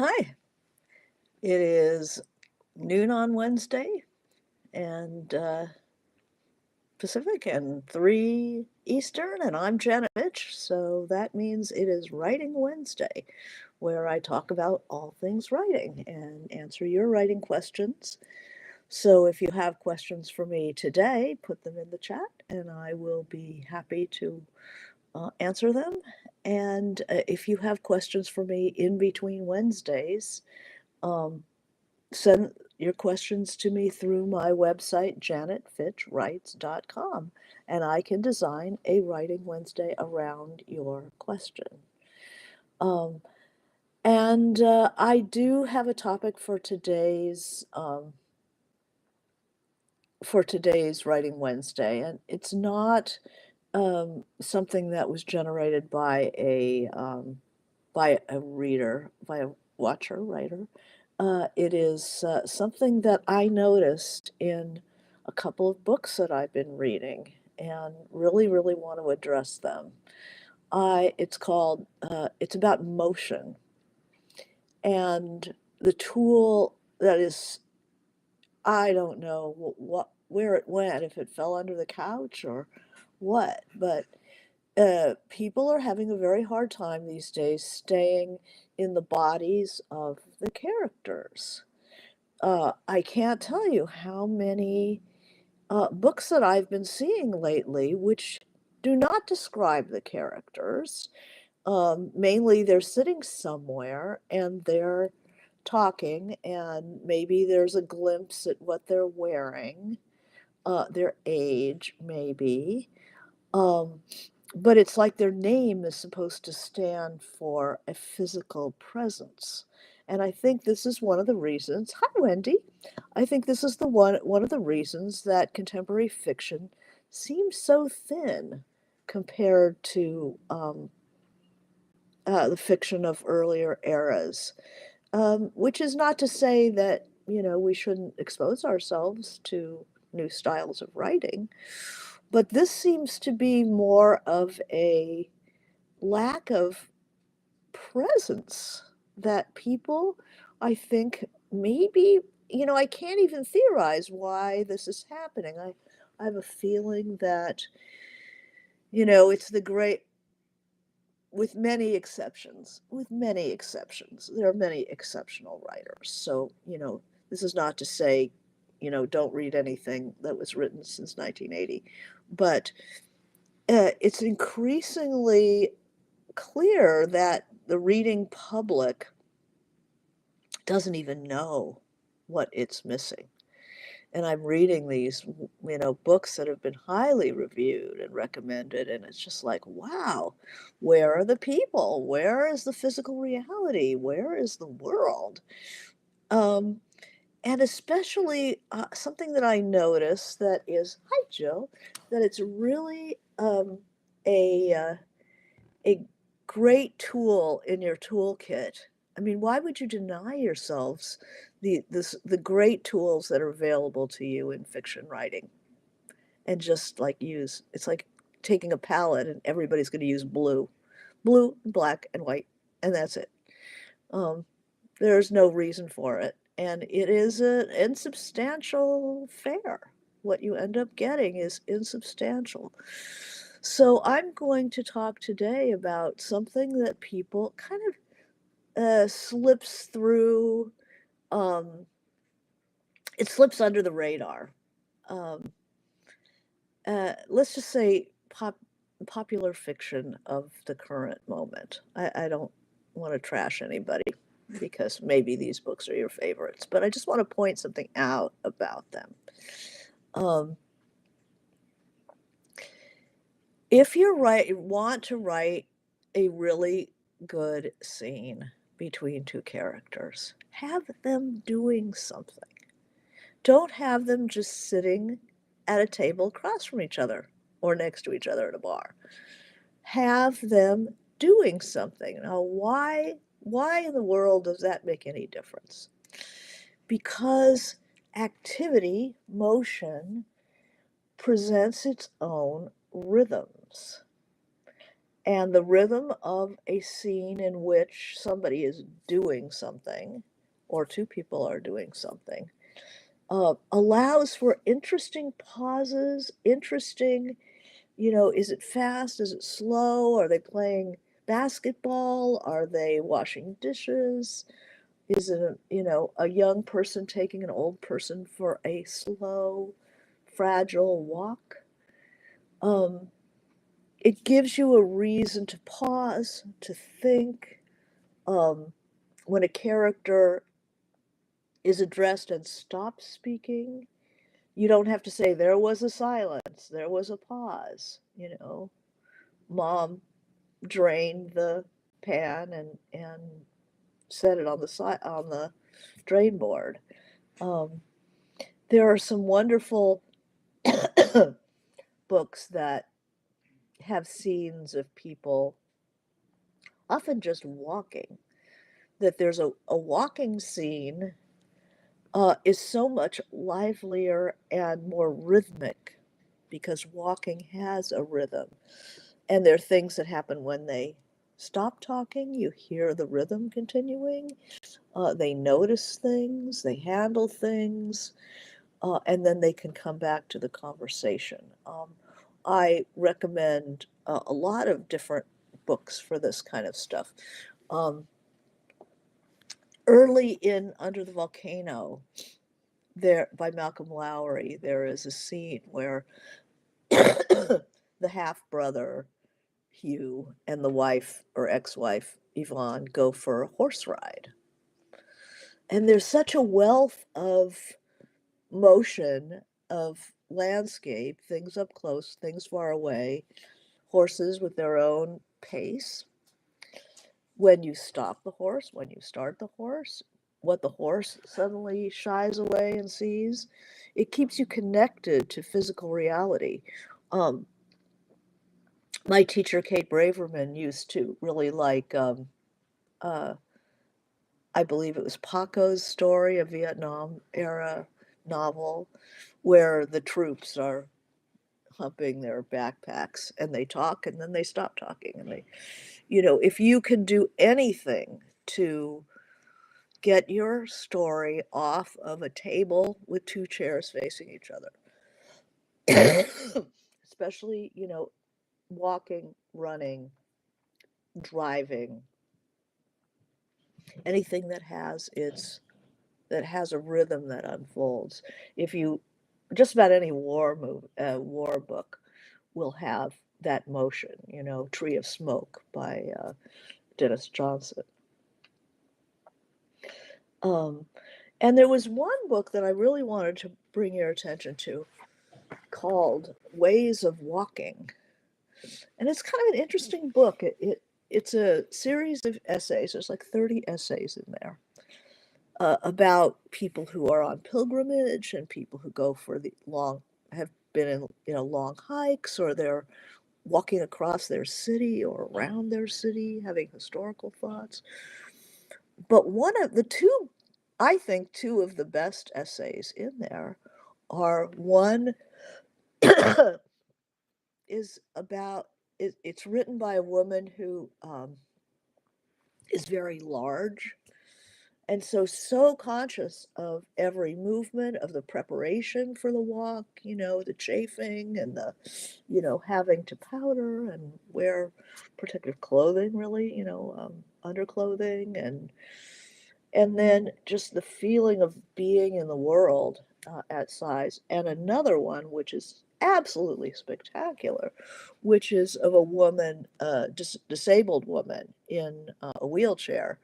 Hi, it is noon on Wednesday and Pacific and 3 Eastern, and I'm Janet Fitch, so that means it is Writing Wednesday, where I talk about all things writing and answer your writing questions. So if you have questions for me today, put them in the chat and I will be happy to answer them. And if you have questions for me in between Wednesdays, um, send your questions to me through my website, janetfitchwrites.com, and I can design a Writing Wednesday around your question. Um, and I do have a topic for today's Writing Wednesday, and it's not something that was generated by a reader, by a watcher, writer. It is something that I noticed in a couple of books that I've been reading and really, really want to address them. It's about motion and the tool that is, I don't know where it went, if it fell under the couch or what, but people are having a very hard time these days staying in the bodies of the characters. I can't tell you how many books that I've been seeing lately which do not describe the characters. Mainly, they're sitting somewhere and they're talking, and maybe there's a glimpse at what they're wearing, their age, maybe. Um, but it's like their name is supposed to stand for a physical presence. And I think this is one of the reasons. Hi, Wendy. I think this is one of the reasons that contemporary fiction seems so thin compared to the fiction of earlier eras. Which is not to say that, we shouldn't expose ourselves to new styles of writing, but this seems to be more of a lack of presence that people, I think, maybe, I can't even theorize why this is happening. I have a feeling that, it's the great, with many exceptions, there are many exceptional writers. So, this is not to say, don't read anything that was written since 1980, but it's increasingly clear that the reading public doesn't even know what it's missing. And I'm reading these, books that have been highly reviewed and recommended, and it's just like, wow, where are the people? Where is the physical reality? Where is the world? Um, and especially something that I notice that is, hi Jill, that it's really a a great tool in your toolkit. I mean, why would you deny yourselves the great tools that are available to you in fiction writing and just like use it's like taking a palette and everybody's going to use blue, black, and white, and that's it. Um, there's no reason for it, and it is an insubstantial fare. What you end up getting is insubstantial. So I'm going to talk today about something that people kind of slips through. Um, it slips under the radar. Um, let's just say popular fiction of the current moment. I don't want to trash anybody because maybe these books are your favorites, but I just want to point something out about them. Um, if want to write a really good scene between two characters, have them doing something. Don't have them just sitting at a table across from each other or next to each other at a bar. Have them doing something. Now, why in the world does that make any difference? Because activity, motion, presents its own rhythms. and the rhythm of a scene in which somebody is doing something, or two people are doing something, allows for interesting pauses, interesting, is it fast? Is it slow? Are they playing basketball? Are they washing dishes? Is it, a young person taking an old person for a slow, fragile walk? Um, it gives you a reason to pause, to think. Um, when a character is addressed and stops speaking, you don't have to say, there was a silence, there was a pause. Mom drained the pan and set it on the side on the drain board. Um, there are some wonderful books that have scenes of people often just walking. That there's a walking scene is so much livelier and more rhythmic because walking has a rhythm. And there are things that happen when they stop talking. You hear the rhythm continuing. They notice things, they handle things, and then they can come back to the conversation. I recommend a lot of different books for this kind of stuff. Um, Early in Under the Volcano, there by Malcolm Lowry, there is a scene where the half brother Hugh and the wife or ex-wife Yvonne go for a horse ride. And there's such a wealth of motion, of landscape, things up close, things far away, horses with their own pace. When you stop the horse, when you start the horse, what the horse suddenly shies away and sees, it keeps you connected to physical reality. Um, my teacher, Kate Braverman, used to really like, uh, I believe it was Paco's Story, a Vietnam era novel, where the troops are humping their backpacks and they talk and then they stop talking and if you can do anything to get your story off of a table with two chairs facing each other, especially, walking, running, driving, anything that has a rhythm that unfolds. If you Just about any war book will have that motion. Tree of Smoke by Dennis Johnson. Um, and there was one book that I really wanted to bring your attention to called Ways of Walking. And it's kind of an interesting book. It's a series of essays. There's like 30 essays in there about people who are on pilgrimage and people who go for have been in, long hikes, or they're walking across their city or around their city, having historical thoughts. But one of the two, I think, two of the best essays in there are one is about, it's written by a woman who is very large and so conscious of every movement, of the preparation for the walk, the chafing and the, having to powder and wear protective clothing, really, underclothing, and then just the feeling of being in the world at size. And another one, which is absolutely spectacular, which is of a woman, disabled woman in a wheelchair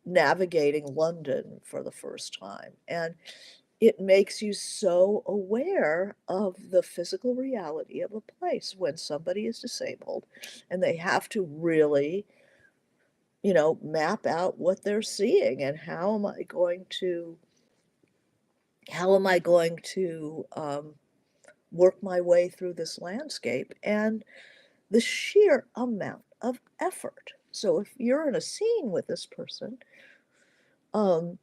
navigating London for the first time. And it makes you so aware of the physical reality of a place when somebody is disabled and they have to really, map out what they're seeing and how am I going to work my way through this landscape and the sheer amount of effort. So if you're in a scene with this person, um,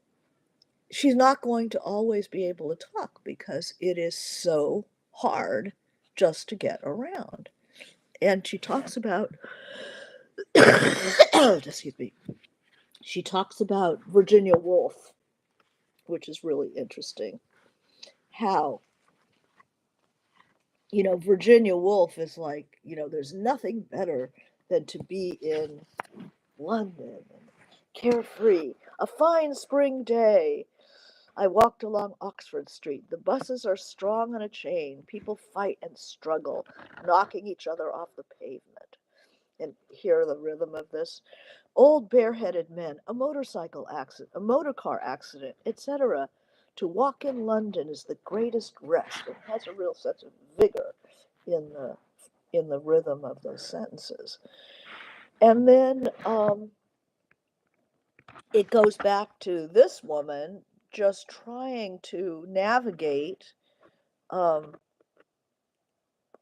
she's not going to always be able to talk because it is so hard just to get around. And she talks about, excuse me, she talks about Virginia Woolf, which is really interesting. How, Virginia Woolf is like, there's nothing better than to be in London, carefree, a fine spring day. I walked along Oxford Street. The buses are strong on a chain. People fight and struggle, knocking each other off the pavement. And hear the rhythm of this. Old bareheaded men, a motorcycle accident, a motor car accident, etc. To walk in London is the greatest rest. It has a real sense of vigor in the rhythm of those sentences. And then it goes back to this woman just trying to navigate. Um,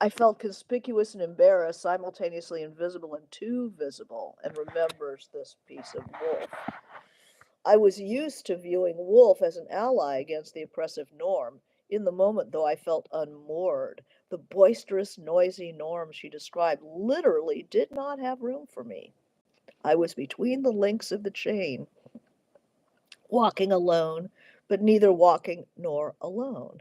I felt conspicuous and embarrassed, simultaneously invisible and too visible, and remembers this piece of Woolf. I was used to viewing Woolf as an ally against the oppressive norm. In the moment, though, I felt unmoored. The boisterous, noisy norm she described literally did not have room for me. I was between the links of the chain, walking alone, but neither walking nor alone.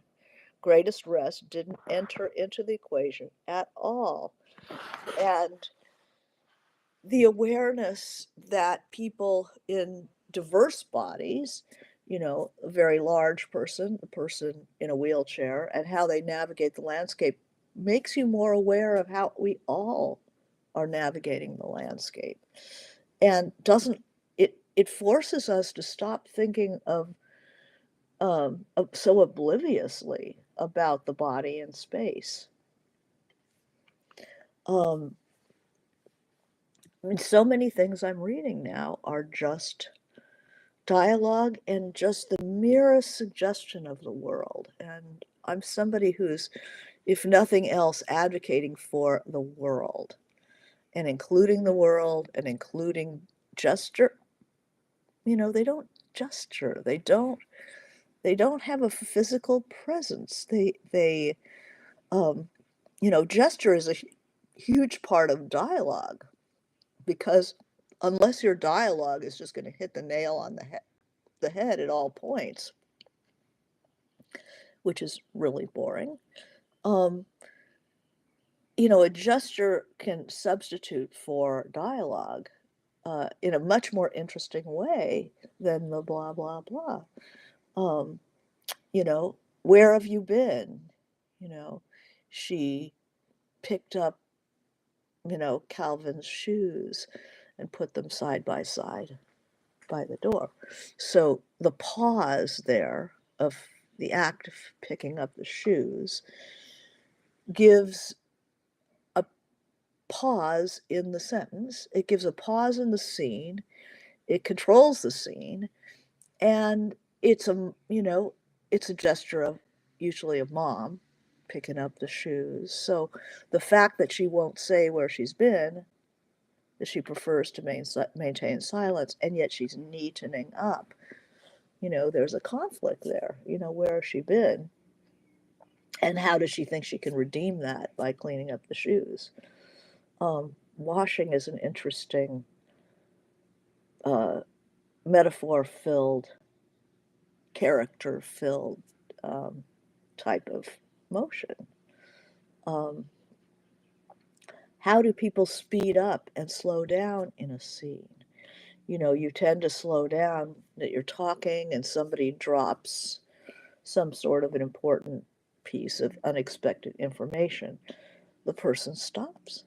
Greatest rest didn't enter into the equation at all. And the awareness that people in diverse bodies, a very large person, a person in a wheelchair, and how they navigate the landscape makes you more aware of how we all are navigating the landscape. And doesn't it forces us to stop thinking of so obliviously about the body and space. Um, so many things I'm reading now are just dialogue and just the merest suggestion of the world. And I'm somebody who's, if nothing else, advocating for the world and including the world and including gesture. They don't gesture. They don't have a physical presence. They gesture is a huge part of dialogue because unless your dialogue is just going to hit the nail on the head at all points, which is really boring, um, a gesture can substitute for dialogue in a much more interesting way than the blah, blah, blah. Um, you know, where have you been? You know, she picked up, Calvin's shoes and put them side by side by the door. So the pause there of the act of picking up the shoes gives a pause in the sentence. It gives a pause in the scene. It controls the scene, and it's a gesture of usually a mom picking up the shoes. So the fact that she won't say where she's been, that she prefers to maintain silence, and yet she's neatening up. There's a conflict there. Where has she been? And how does she think she can redeem that by cleaning up the shoes? Washing is an interesting metaphor filled, character filled type of motion. Um, how do people speed up and slow down in a scene? You tend to slow down that you're talking and somebody drops some sort of an important piece of unexpected information. The person stops.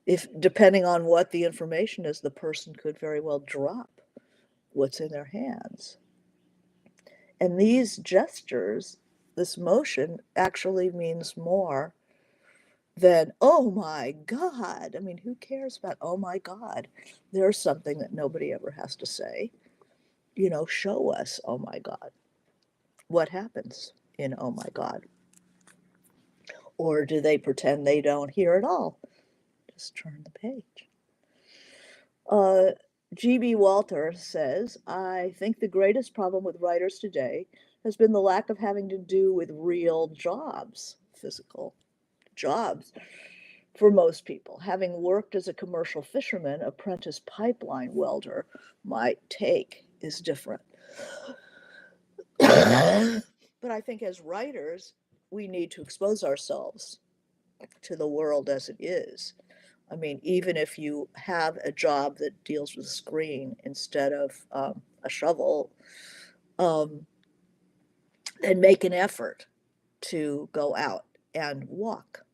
If depending on what the information is, the person could very well drop what's in their hands. And these gestures, this motion actually means more than, oh my God. I mean, who cares about, oh my God? There's something that nobody ever has to say. Show us, oh my God. What happens in oh my God? Or do they pretend they don't hear at all? Just turn the page. G.B. Walter says, I think the greatest problem with writers today has been the lack of having to do with real jobs, physical jobs for most people. Having worked as a commercial fisherman, apprentice pipeline welder, my take is different. But I think as writers, we need to expose ourselves to the world as it is. I mean, even if you have a job that deals with a screen instead of a shovel, um, then make an effort to go out and walk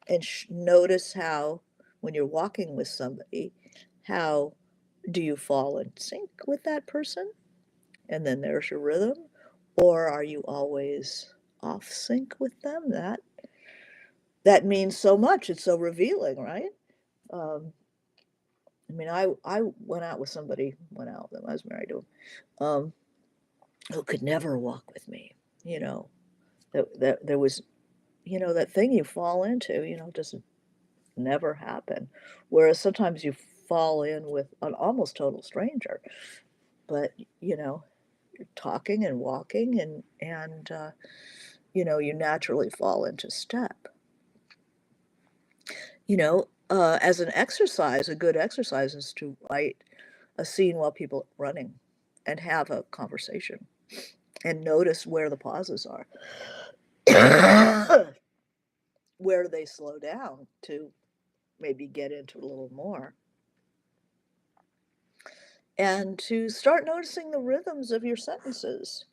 and notice how, when you're walking with somebody, how do you fall in sync with that person? And then there's your rhythm. Or are you always off sync with them? That means so much. It's so revealing, right? Um, I mean, I went out with somebody, I was married to him, who could never walk with me. You know, that there was, that thing you fall into, just never happen. Whereas sometimes you fall in with an almost total stranger, but you're talking and walking and you naturally fall into step. As an exercise, a good exercise is to write a scene while people are running and have a conversation and notice where the pauses are. Where they slow down to maybe get into a little more. And to start noticing the rhythms of your sentences.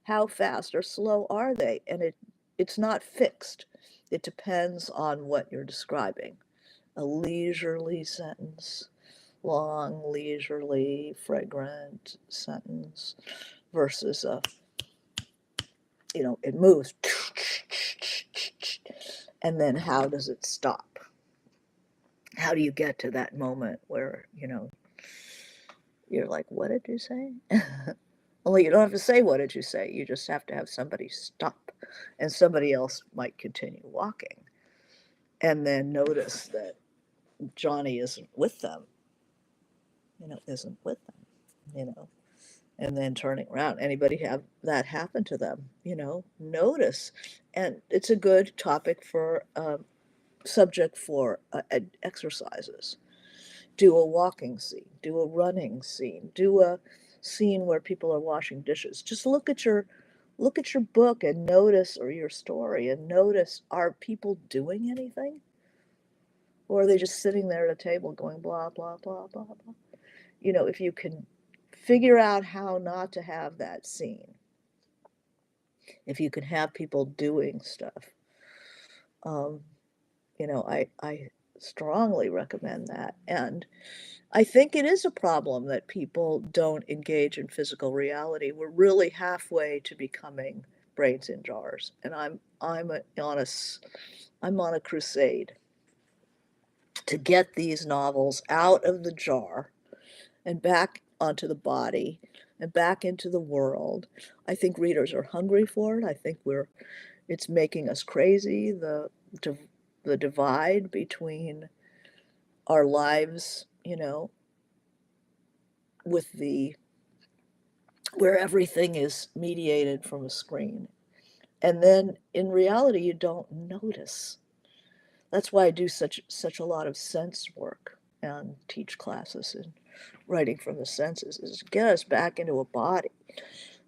How fast or slow are they? And it's not fixed. It depends on what you're describing. A leisurely sentence, long, leisurely, fragrant sentence versus it moves. And then how does it stop? How do you get to that moment where, you're like, what did you say? Only you don't have to say, what did you say? You just have to have somebody stop and somebody else might continue walking and then notice that Johnny isn't with them, isn't with them, and then turning around. Anybody have that happen to them, notice. And it's a good topic for subject for exercises. Do a walking scene, do a running scene, do a scene where people are washing dishes. Just look at your book and notice, or your story, and notice, are people doing anything? Or are they just sitting there at a table going blah, blah, blah, blah, blah? If you can figure out how not to have that scene, if you can have people doing stuff, um, I strongly recommend that. And I think it is a problem that people don't engage in physical reality. We're really halfway to becoming brains in jars, and I'm on a crusade to get these novels out of the jar and back onto the body and back into the world. I think readers are hungry for it. I think it's making us crazy, the divide between our lives, with where everything is mediated from a screen. And then in reality, you don't notice. That's why I do such a lot of sense work and teach classes in writing from the senses, is to get us back into a body,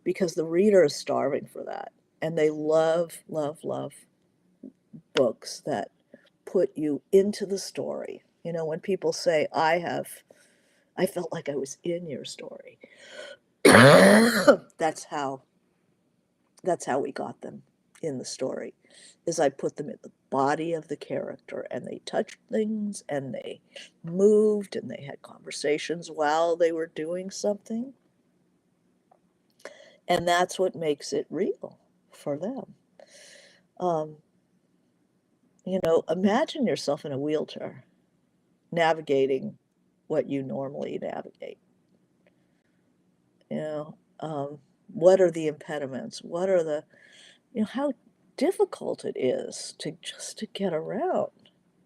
because the reader is starving for that. And they love, love, love books that put you into the story. When people say, I felt like I was in your story. That's how we got them in the story, is I put them in the body of the character, and they touched things and they moved and they had conversations while they were doing something. And that's what makes it real for them. Imagine yourself in a wheelchair navigating what you normally navigate. What are the impediments? What are how difficult it is to get around,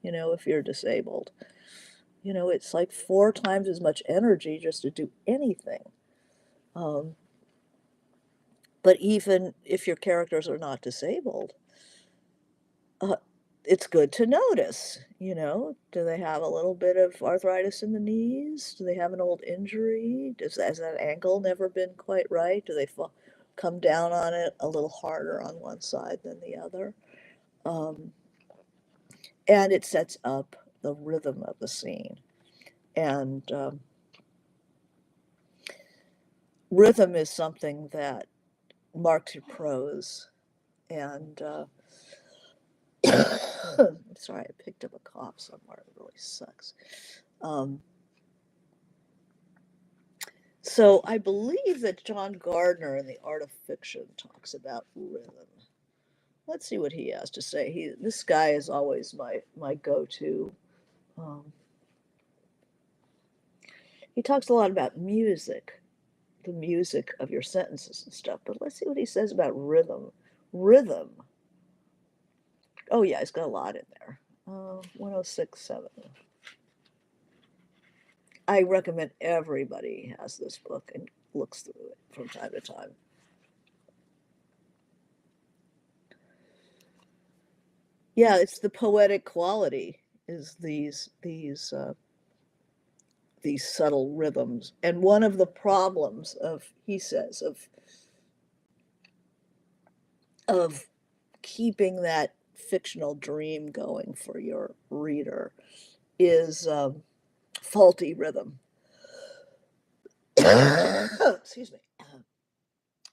if you're disabled. It's like 4 times as much energy just to do anything. But even if your characters are not disabled, it's good to notice, do they have a little bit of arthritis in the knees? Do they have an old injury? Has that ankle never been quite right? Do they come down on it a little harder on one side than the other? Um, and it sets up the rhythm of the scene. And rhythm is something that marks your prose. And sorry, I picked up a cough somewhere. It really sucks. Um, so I believe that John Gardner in The Art of Fiction talks about rhythm. Let's see what he has to say. This guy is always my go-to. Um, he talks a lot about music, the music of your sentences and stuff. But let's see what he says about rhythm. Rhythm. Oh yeah, he's got a lot in there. 1067. I recommend everybody has this book and looks through it from time to time. Yeah, it's the poetic quality is these subtle rhythms. And one of the problems of, he says, of keeping that fictional dream going for your reader is faulty rhythm. Excuse me.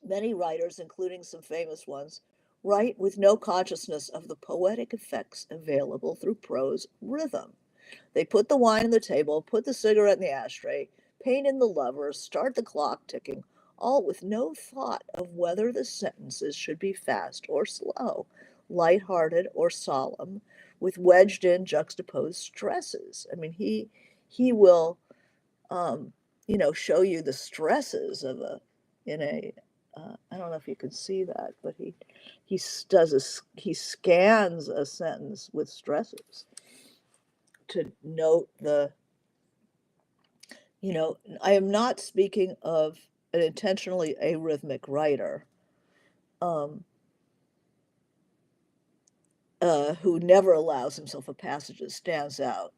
Many writers, including some famous ones, write with no consciousness of the poetic effects available through prose rhythm. They put the wine on the table, put the cigarette in the ashtray, paint in the lovers, start the clock ticking, all with no thought of whether the sentences should be fast or slow, light-hearted or solemn, with wedged in juxtaposed stresses. I mean, he will um, show you the stresses of in a I don't know if you can see that, but he scans a sentence with stresses to note I am not speaking of an intentionally arrhythmic writer um, who never allows himself a passage that stands out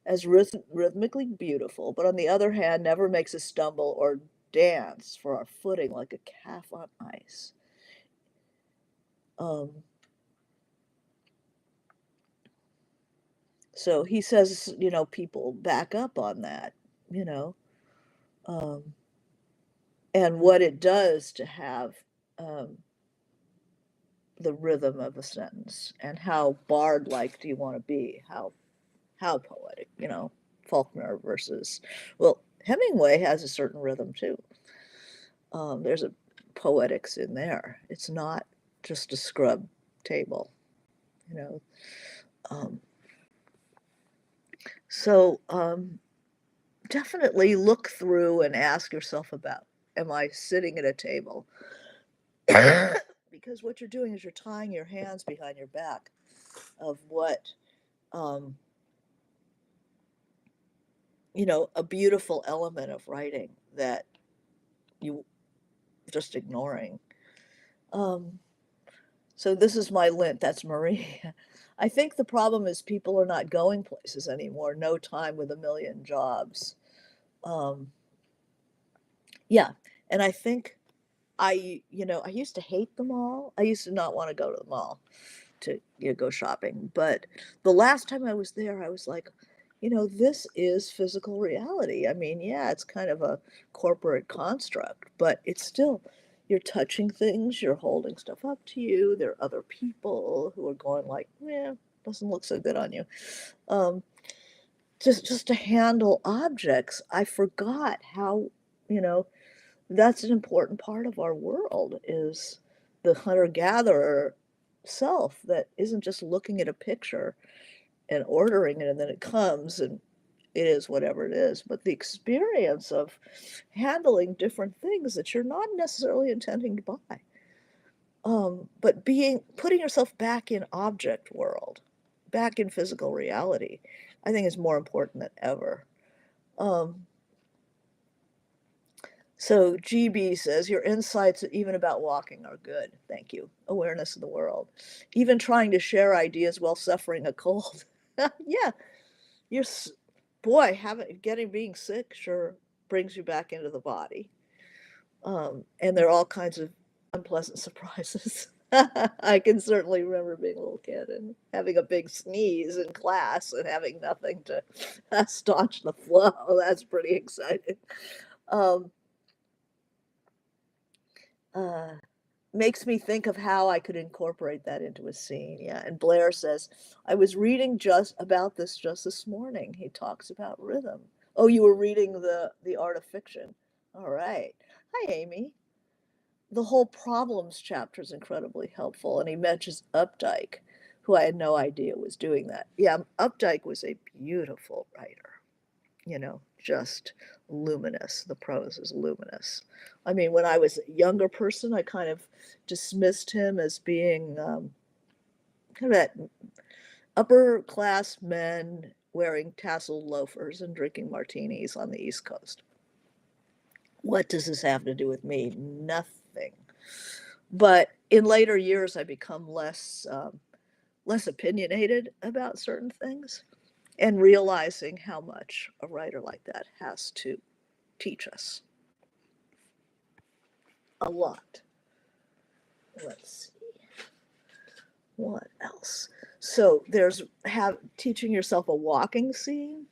as rhythmically beautiful, but on the other hand, never makes us stumble or dance for our footing like a calf on ice. Um, so he says, people back up on that, you know, um, and what it does to have um, the rhythm of a sentence and how bard-like do you want to be? How poetic, Faulkner versus, well, Hemingway has a certain rhythm too. There's a poetics in there. It's not just a scrub table, you know. Um, so definitely look through and ask yourself about, am I sitting at a table? Because what you're doing is you're tying your hands behind your back of what, um, a beautiful element of writing that you just ignoring. Um, so this is my lint. That's Marie. I think the problem is people are not going places anymore. No time with a million jobs. Um, yeah, and I think I used to hate the mall. I used to not want to go to the mall to go shopping. But the last time I was there, I was like, this is physical reality. I mean, yeah, it's kind of a corporate construct, but it's still, you're touching things, you're holding stuff up to you. There are other people who are going like, yeah, doesn't look so good on you. Um, just to handle objects, I forgot how, you know, that's an important part of our world is the hunter-gatherer self that isn't just looking at a picture and ordering it and then it comes and it is whatever it is, but the experience of handling different things that you're not necessarily intending to buy. But putting yourself back in object world, back in physical reality, I think is more important than ever. Um, So GB says, your insights even about walking are good. Thank you. Awareness of the world. Even trying to share ideas while suffering a cold. Yeah, you're, boy, being sick sure brings you back into the body. And there are all kinds of unpleasant surprises. I can certainly remember being a little kid and having a big sneeze in class and having nothing to staunch the flow. That's pretty exciting. Um, uh, Makes me think of how I could incorporate that into a scene. Yeah. And Blair says, I was reading just about this just this morning. He talks about rhythm. Oh, you were reading the Art of Fiction. All right. Hi, Amy. The whole problems chapter is incredibly helpful. And he mentions Updike, who I had no idea was doing that. Yeah, Updike was a beautiful writer, just luminous. The prose is luminous. I mean, when I was a younger person, I kind of dismissed him as being kind of that upper class men wearing tasseled loafers and drinking martinis on the East Coast. What does this have to do with me? Nothing. But in later years, I become less opinionated about certain things, and realizing how much a writer like that has to teach us. A lot. Let's see. What else? So there's teaching yourself a walking scene,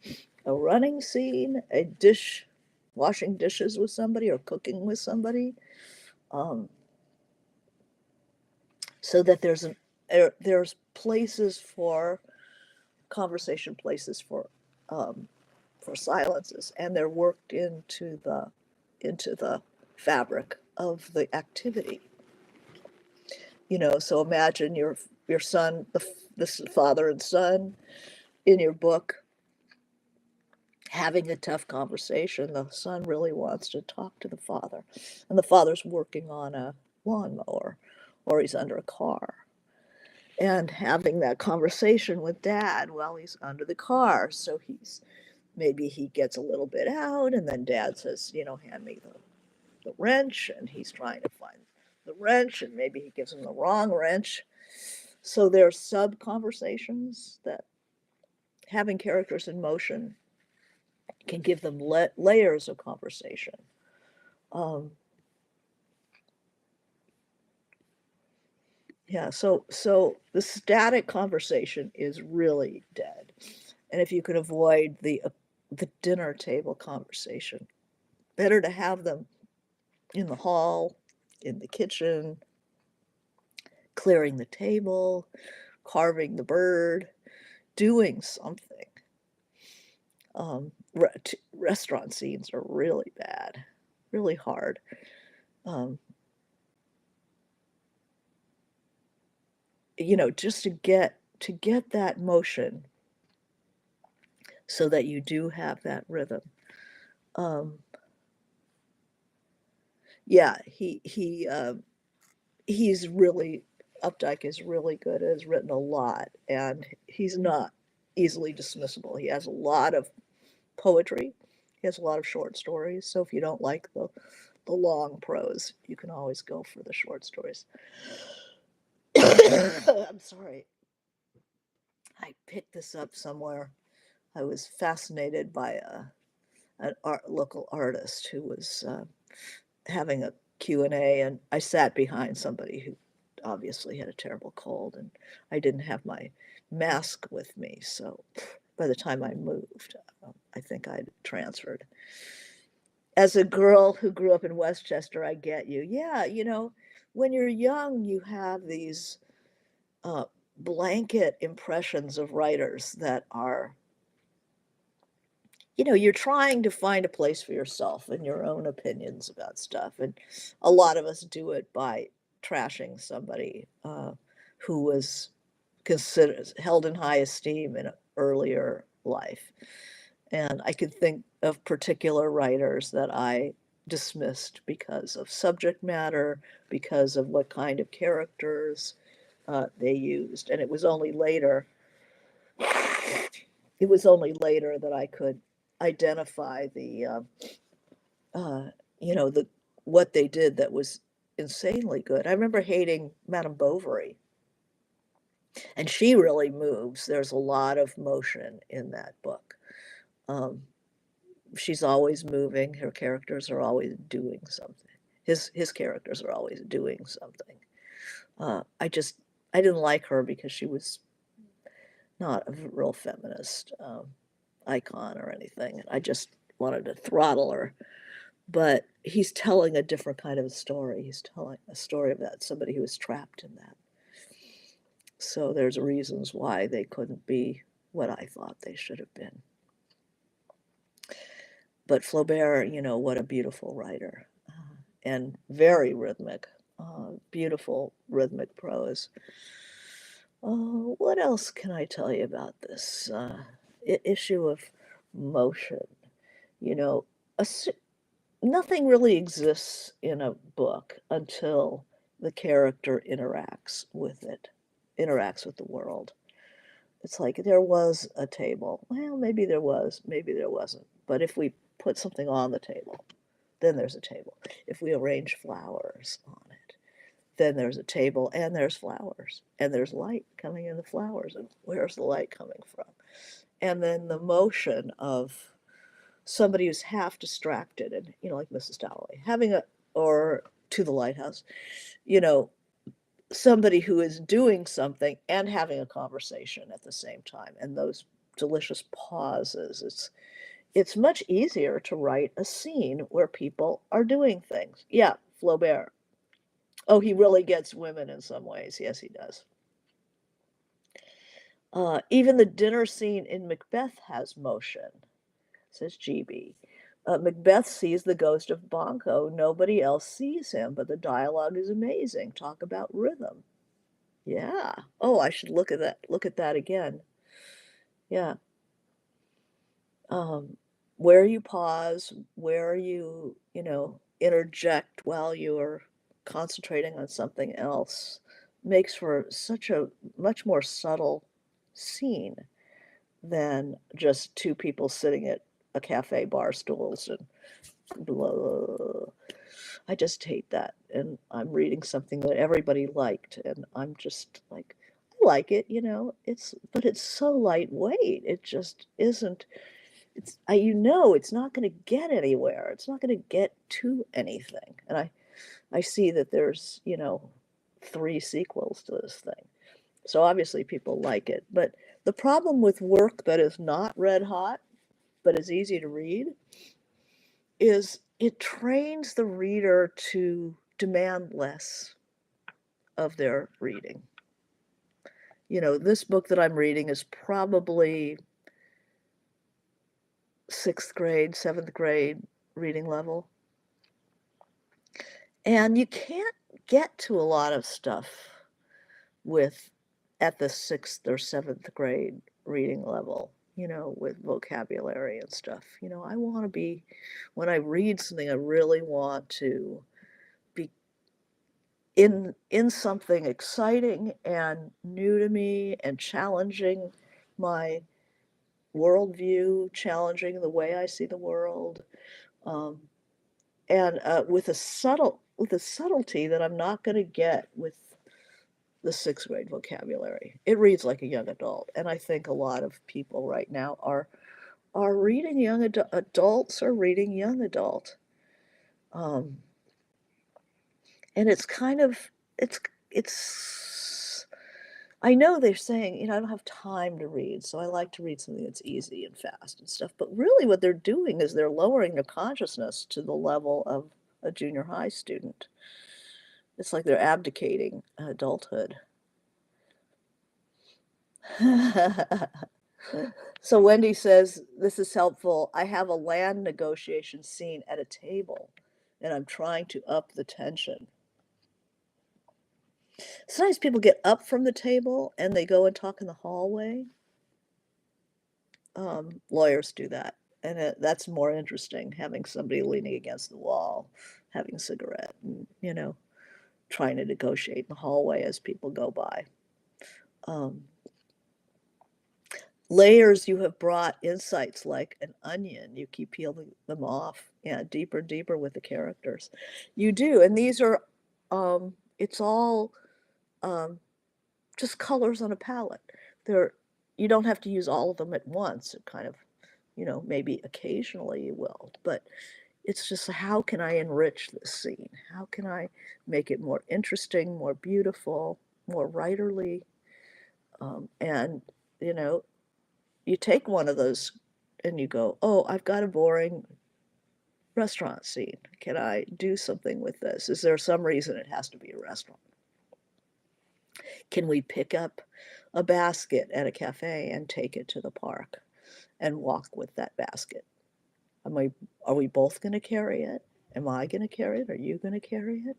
a running scene, washing dishes with somebody or cooking with somebody, um, so that there's places for conversation, places for silences, and they're worked into the fabric of the activity. So imagine your son, this father and son in your book having a tough conversation. The son really wants to talk to the father, and the father's working on a lawnmower, or he's under a car, and having that conversation with dad while he's under the car. So maybe he gets a little bit out, and then dad says, hand me the wrench, and he's trying to find the wrench, and maybe he gives him the wrong wrench. So there are sub conversations that having characters in motion can give them layers of conversation. Um, yeah, so the static conversation is really dead, and if you can avoid the dinner table conversation, better to have them in the hall, in the kitchen, clearing the table, carving the bird, doing something. Restaurant scenes are really bad, really hard. Um, just to get that motion so that you do have that rhythm. Um, yeah, he's really Updike is really good, has written a lot, and he's not easily dismissible. He has a lot of poetry. He has a lot of short stories. So if you don't like the long prose, you can always go for the short stories. I'm sorry. I picked this up somewhere. I was fascinated by an local artist who was having a Q&A, and I sat behind somebody who obviously had a terrible cold, and I didn't have my mask with me. So by the time I moved, I think I'd transferred. As a girl who grew up in Westchester, I get you. Yeah, when you're young, you have these uh, blanket impressions of writers that are, you're trying to find a place for yourself and your own opinions about stuff. And a lot of us do it by trashing somebody who was considered held in high esteem in an earlier life. And I could think of particular writers that I dismissed because of subject matter, because of what kind of characters they used. And it was only later that I could identify the you know, what they did that was insanely good. I remember hating Madame Bovary, and she really moves. There's a lot of motion in that book. Um, she's always moving. Her characters are always doing something. His characters are always doing something. I didn't like her because she was not a real feminist icon or anything. I just wanted to throttle her. But he's telling a different kind of a story. He's telling a story of that somebody who was trapped in that. So there's reasons why they couldn't be what I thought they should have been. But Flaubert, you know, what a beautiful writer, and very rhythmic, beautiful rhythmic prose. What else can I tell you about this issue of motion? You know, a, nothing really exists in a book until the character interacts with it, interacts with the world. It's like there was a table. Well, maybe there was, maybe there wasn't. But if we put something on the table, then there's a table. If we arrange flowers on it, then there's a table and there's flowers and there's light coming in the flowers. And where's the light coming from? And then the motion of somebody who's half distracted and, you know, like Mrs. Dalloway, having a, or to the lighthouse, you know, somebody who is doing something and having a conversation at the same time, and those delicious pauses. It's much easier to write a scene where people are doing things. Yeah, Flaubert. Oh, he really gets women in some ways. Yes, he does. Even the dinner scene in Macbeth has motion, says GB. Macbeth sees the ghost of Banquo. Nobody else sees him, but the dialogue is amazing. Talk about rhythm. Yeah. Oh, I should look at that. Look at that again. Yeah. Um, where you pause, where you know, interject while you're concentrating on something else makes for such a much more subtle scene than just two people sitting at a cafe bar stools and blah. I just hate that. And I'm reading something that everybody liked, and I'm just like, I like it, you know. But it's so lightweight. It just isn't. You know, it's not going to get anywhere. It's not going to get to anything. And I see that there's, you know, 3 sequels to this thing. So obviously people like it. But the problem with work that is not red hot, but is easy to read, is it trains the reader to demand less of their reading. You know, this book that I'm reading is probably 6th grade, 7th grade reading level. And you can't get to a lot of stuff with at the 6th or 7th grade reading level, you know, with vocabulary and stuff. You know, I want to be, when I read something, I really want to be in something exciting and new to me and challenging my worldview, challenging the way I see the world, um, and with a subtlety that I'm not going to get with the 6th grade vocabulary. It reads like a young adult, and I think a lot of people right now are reading adults are reading young adult, um, and it's kind of it's. I know they're saying, you know, I don't have time to read, so I like to read something that's easy and fast and stuff. But really, what they're doing is they're lowering their consciousness to the level of a junior high student. It's like they're abdicating adulthood. So Wendy says, this is helpful. I have a land negotiation scene at a table, and I'm trying to up the tension. Sometimes people get up from the table and they go and talk in the hallway. Lawyers do that, and that's more interesting, having somebody leaning against the wall, having a cigarette, and, you know, trying to negotiate in the hallway as people go by. Um, layers you have brought, insights like an onion, you keep peeling them off yeah, deeper and deeper with the characters. You do, and these are, it's all, um, just colors on a palette. They're you don't have to use all of them at once. It kind of, maybe occasionally you will, but it's just how can I enrich this scene? How can I make it more interesting, more beautiful, more writerly? And, you know, you take one of those and you go, oh, I've got a boring restaurant scene. Can I do something with this? Is there some reason it has to be a restaurant? Can we pick up a basket at a cafe and take it to the park and walk with that basket? Are we both going to carry it? Am I going to carry it? Are you going to carry it?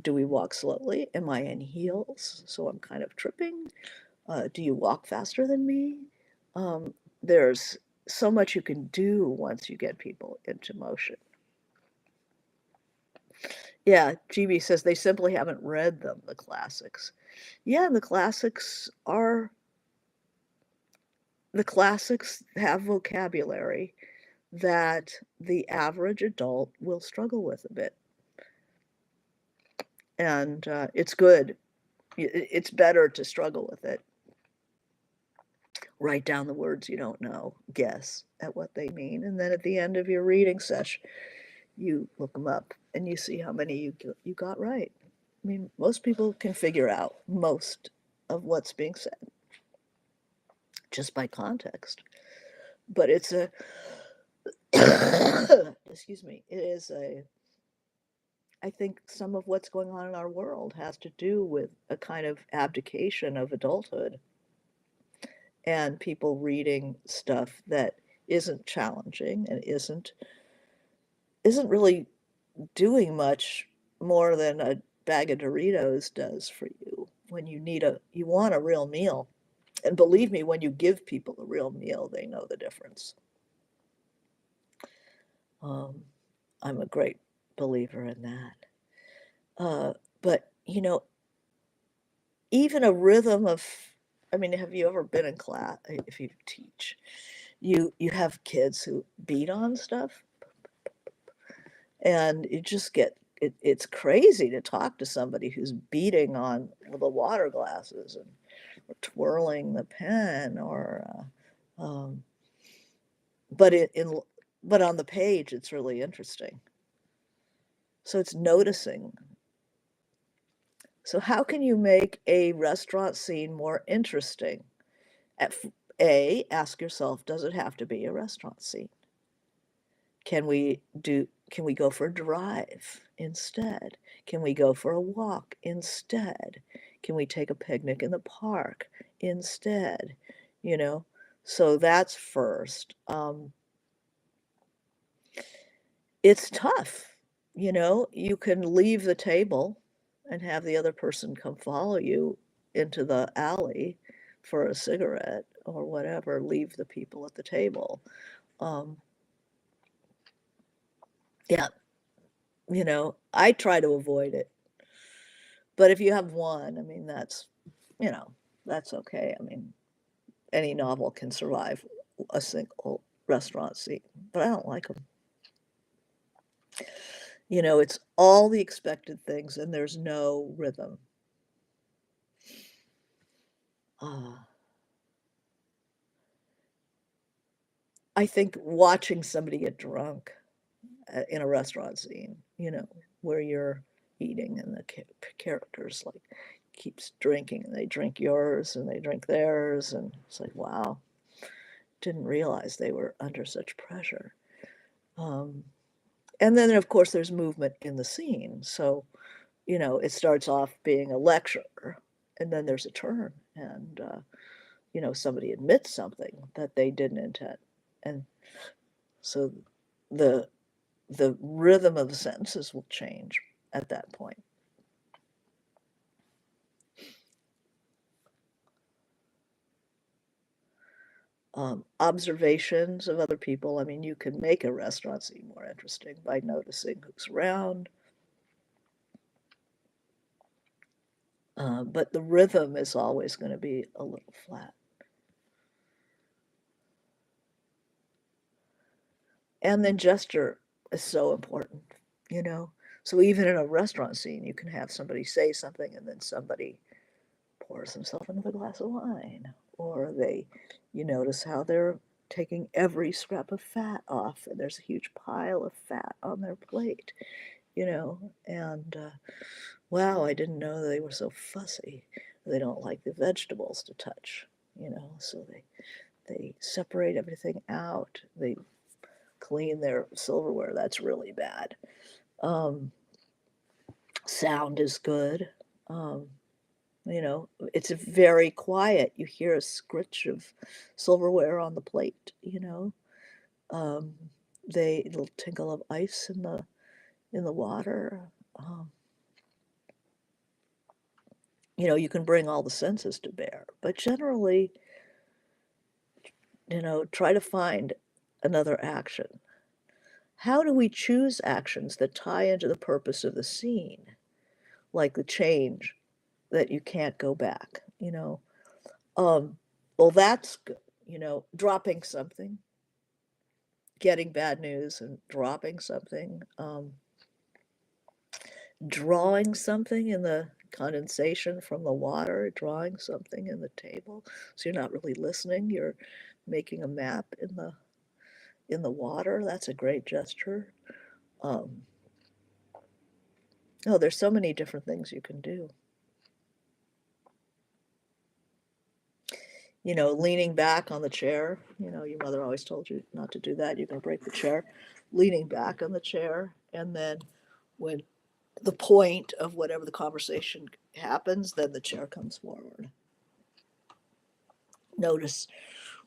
Do we walk slowly? Am I in heels? So I'm kind of tripping. Do you walk faster than me? There's so much you can do once you get people into motion. Yeah, GB says they simply haven't read them, the classics. Yeah, the classics have vocabulary that the average adult will struggle with a bit. And it's good. It's better to struggle with it. Write down the words you don't know, guess at what they mean, and then at the end of your reading session, you look them up and you see how many you got right. I mean, most people can figure out most of what's being said just by context. But it's a, excuse me, it is a, I think some of what's going on in our world has to do with a kind of abdication of adulthood and people reading stuff that isn't challenging and isn't really doing much more than a bag of Doritos does for you when you want a real meal. And believe me, when you give people a real meal, they know the difference. Um, I'm a great believer in that. But even a rhythm of, I mean, have you ever been in class? If you teach, you have kids who beat on stuff, and you just get it's crazy to talk to somebody who's beating on the water glasses and or twirling the pen or but but on the page it's really interesting, so it's noticing. So how can you make a restaurant scene more interesting? At ask yourself, does it have to be a restaurant scene? Can we go for a drive instead? Can we go for a walk instead? Can we take a picnic in the park instead? You know, so that's first. It's tough, you can leave the table and have the other person come follow you into the alley for a cigarette or whatever, leave the people at the table. Um, yeah, I try to avoid it. But if you have one, I mean, you know, that's okay. I mean, any novel can survive a single restaurant scene, but I don't like them. It's all the expected things and there's no rhythm. Uh, I think watching somebody get drunk in a restaurant scene, where you're eating and the characters like keeps drinking and they drink yours and they drink theirs and it's like, wow, didn't realize they were under such pressure. Um, and then of course there's movement in the scene. So, it starts off being a lecture and then there's a turn and, somebody admits something that they didn't intend. And so the the rhythm of the sentences will change at that point. Observations of other people. I mean, you can make a restaurant scene more interesting by noticing who's around. But the rhythm is always going to be a little flat. And then gesture is so important, you know? So even in a restaurant scene, you can have somebody say something and then somebody pours himself another glass of wine. Or you notice how they're taking every scrap of fat off and there's a huge pile of fat on their plate, and wow, I didn't know they were so fussy. They don't like the vegetables to touch, so they separate everything out. They clean their silverware. That's really bad. Um, Sound is good. Um, it's very quiet. You hear a scritch of silverware on the plate, Um, little tinkle of ice in the water. Um, you can bring all the senses to bear, but generally, try to find another action. How do we choose actions that tie into the purpose of the scene, like the change that you can't go back, Um, well, that's good, dropping something, getting bad news and dropping something, drawing something in the condensation from the water, drawing something in the table. So you're not really listening, you're making a map in the water. That's a great gesture. Um, oh, there's so many different things you can do. Leaning back on the chair. Your mother always told you not to do that. You're going to break the chair. Leaning back on the chair. And then when the point of whatever the conversation happens, then the chair comes forward. Notice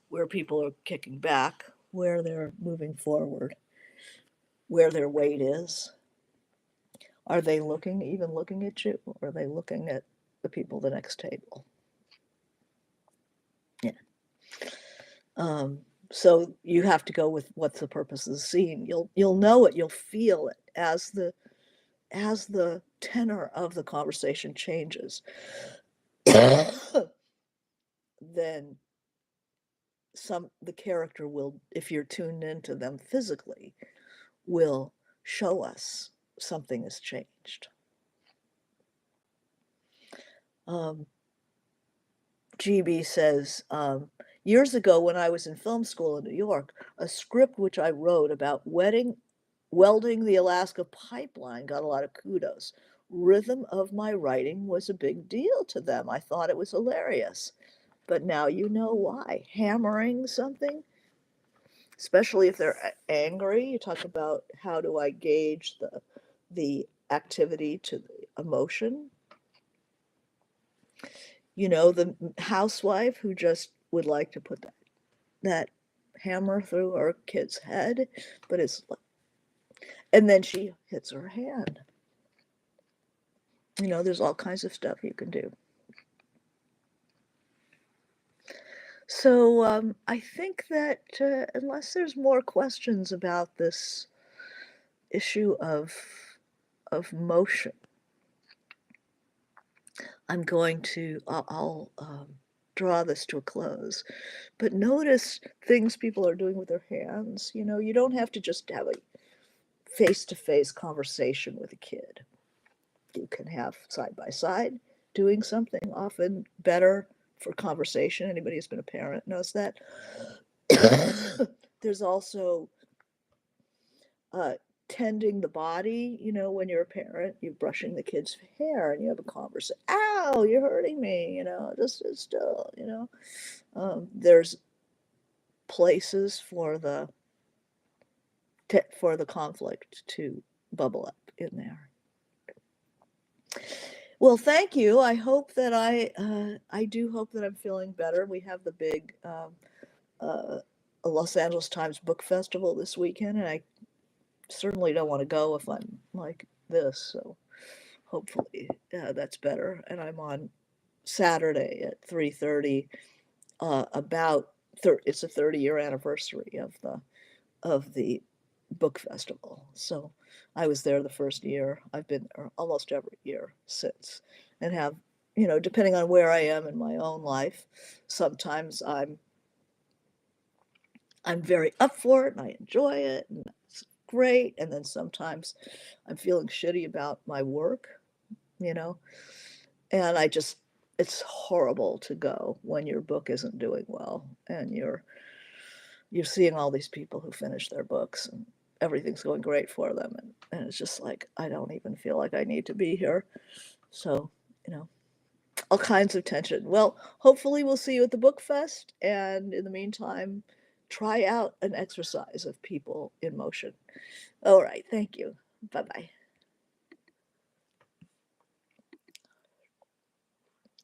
where people are kicking back, where they're moving forward, where their weight is. Are they even looking at you? Or are they looking at the people at the next table? Yeah. So you have to go with what's the purpose of the scene. You'll know it, you'll feel it as the tenor of the conversation changes. Then the character will, if you're tuned into them physically, will show us something has changed. GB says, years ago when I was in film school in New York, a script which I wrote about welding the Alaska pipeline got a lot of kudos. Rhythm of my writing was a big deal to them. I thought it was hilarious. But now you know why. Hammering something, especially if they're angry, you talk about how do I gauge the activity to the emotion. The housewife who just would like to put that hammer through her kid's head, but and then she hits her hand. There's all kinds of stuff you can do. So I think that unless there's more questions about this issue of motion, I'll draw this to a close. But notice things people are doing with their hands. You don't have to just have a face-to-face conversation with a kid. You can have side by side doing something, often better for conversation. Anybody who's been a parent knows that. There's also tending the body. When you're a parent, you're brushing the kid's hair and you have a conversation. Ow, you're hurting me. Just sit still. There's places for the conflict to bubble up in there. Well, thank you. I hope that I do hope that I'm feeling better. We have the big Los Angeles Times Book Festival this weekend, and I certainly don't want to go if I'm like this. So hopefully that's better. And I'm on Saturday at 3:30. It's a 30-year anniversary of the book festival. So I was there the first year. I've been there almost every year since, and have, depending on where I am in my own life, sometimes I'm I'm very up for it and I enjoy it and it's great. And then sometimes I'm feeling shitty about my work, you know, and it's horrible to go when your book isn't doing well and you're seeing all these people who finish their books and everything's going great for them. And it's just like, I don't even feel like I need to be here. So, you know, all kinds of tension. Well, hopefully we'll see you at the book fest. And in the meantime, try out an exercise of people in motion. All right. Thank you. Bye bye.